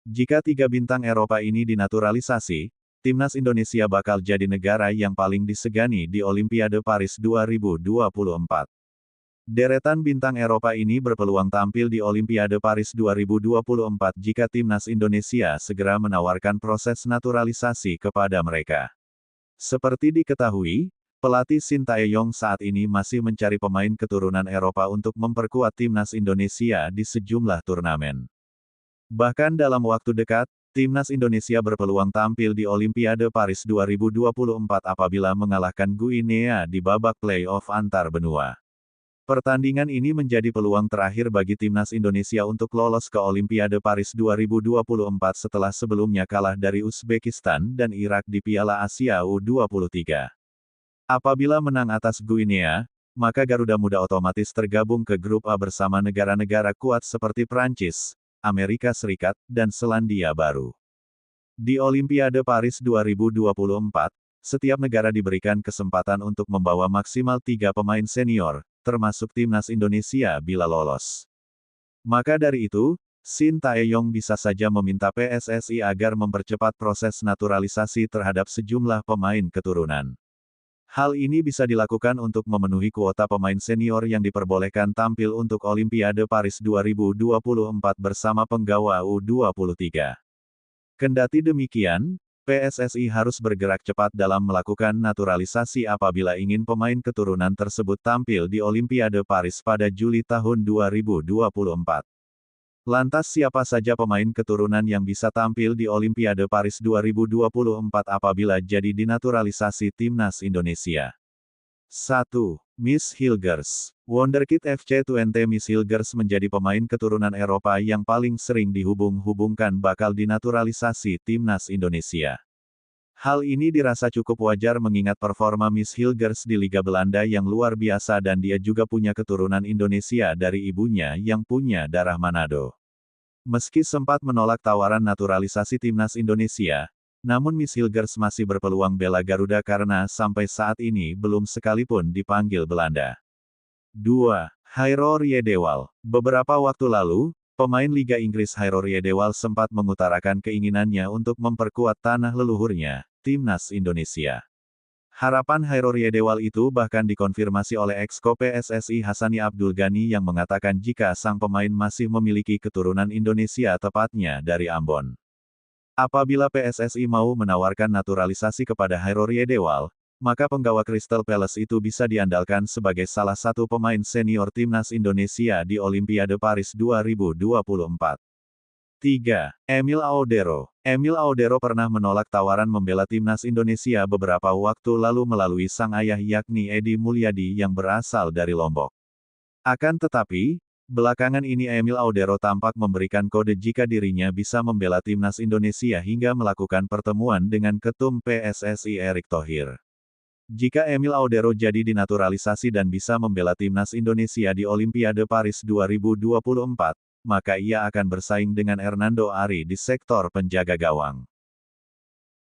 Jika tiga bintang Eropa ini dinaturalisasi, timnas Indonesia bakal jadi negara yang paling disegani di Olimpiade Paris 2024. Deretan bintang Eropa ini berpeluang tampil di Olimpiade Paris 2024 jika timnas Indonesia segera menawarkan proses naturalisasi kepada mereka. Seperti diketahui, pelatih Shin Tae-yong saat ini masih mencari pemain keturunan Eropa untuk memperkuat timnas Indonesia di sejumlah turnamen. Bahkan dalam waktu dekat, timnas Indonesia berpeluang tampil di Olimpiade Paris 2024 apabila mengalahkan Guinea di babak play-off antar benua. Pertandingan ini menjadi peluang terakhir bagi timnas Indonesia untuk lolos ke Olimpiade Paris 2024 setelah sebelumnya kalah dari Uzbekistan dan Irak di Piala Asia U23. Apabila menang atas Guinea, maka Garuda Muda otomatis tergabung ke grup A bersama negara-negara kuat seperti Prancis, Amerika Serikat, dan Selandia Baru. Di Olimpiade Paris 2024, setiap negara diberikan kesempatan untuk membawa maksimal 3 pemain senior, termasuk timnas Indonesia bila lolos. Maka dari itu, Shin Tae-yong bisa saja meminta PSSI agar mempercepat proses naturalisasi terhadap sejumlah pemain keturunan. Hal ini bisa dilakukan untuk memenuhi kuota pemain senior yang diperbolehkan tampil untuk Olimpiade Paris 2024 bersama penggawa U23. Kendati demikian, PSSI harus bergerak cepat dalam melakukan naturalisasi apabila ingin pemain keturunan tersebut tampil di Olimpiade Paris pada Juli tahun 2024. Lantas siapa saja pemain keturunan yang bisa tampil di Olimpiade Paris 2024 apabila jadi dinaturalisasi timnas Indonesia? 1. Miss Hilgers. Wonderkid FC20 Miss Hilgers menjadi pemain keturunan Eropa yang paling sering dihubung-hubungkan bakal dinaturalisasi timnas Indonesia. Hal ini dirasa cukup wajar mengingat performa Miss Hilgers di Liga Belanda yang luar biasa dan dia juga punya keturunan Indonesia dari ibunya yang punya darah Manado. Meski sempat menolak tawaran naturalisasi timnas Indonesia, namun Miss Hilgers masih berpeluang bela Garuda karena sampai saat ini belum sekalipun dipanggil Belanda. 2. Hairo Riedewal. Beberapa waktu lalu, pemain Liga Inggris Hairo Riedewal sempat mengutarakan keinginannya untuk memperkuat tanah leluhurnya, timnas Indonesia. Harapan Hairo Riedewal itu bahkan dikonfirmasi oleh ex-ko PSSI Hassani Abdul Ghani yang mengatakan jika sang pemain masih memiliki keturunan Indonesia tepatnya dari Ambon. Apabila PSSI mau menawarkan naturalisasi kepada Hairo Riedewal, maka penggawa Crystal Palace itu bisa diandalkan sebagai salah satu pemain senior timnas Indonesia di Olimpiade Paris 2024. 3. Emil Audero. Emil Audero pernah menolak tawaran membela timnas Indonesia beberapa waktu lalu melalui sang ayah yakni Edi Mulyadi yang berasal dari Lombok. Akan tetapi, belakangan ini Emil Audero tampak memberikan kode jika dirinya bisa membela timnas Indonesia hingga melakukan pertemuan dengan Ketum PSSI Erick Thohir. Jika Emil Audero jadi dinaturalisasi dan bisa membela timnas Indonesia di Olimpiade Paris 2024, maka ia akan bersaing dengan Hernando Ari di sektor penjaga gawang.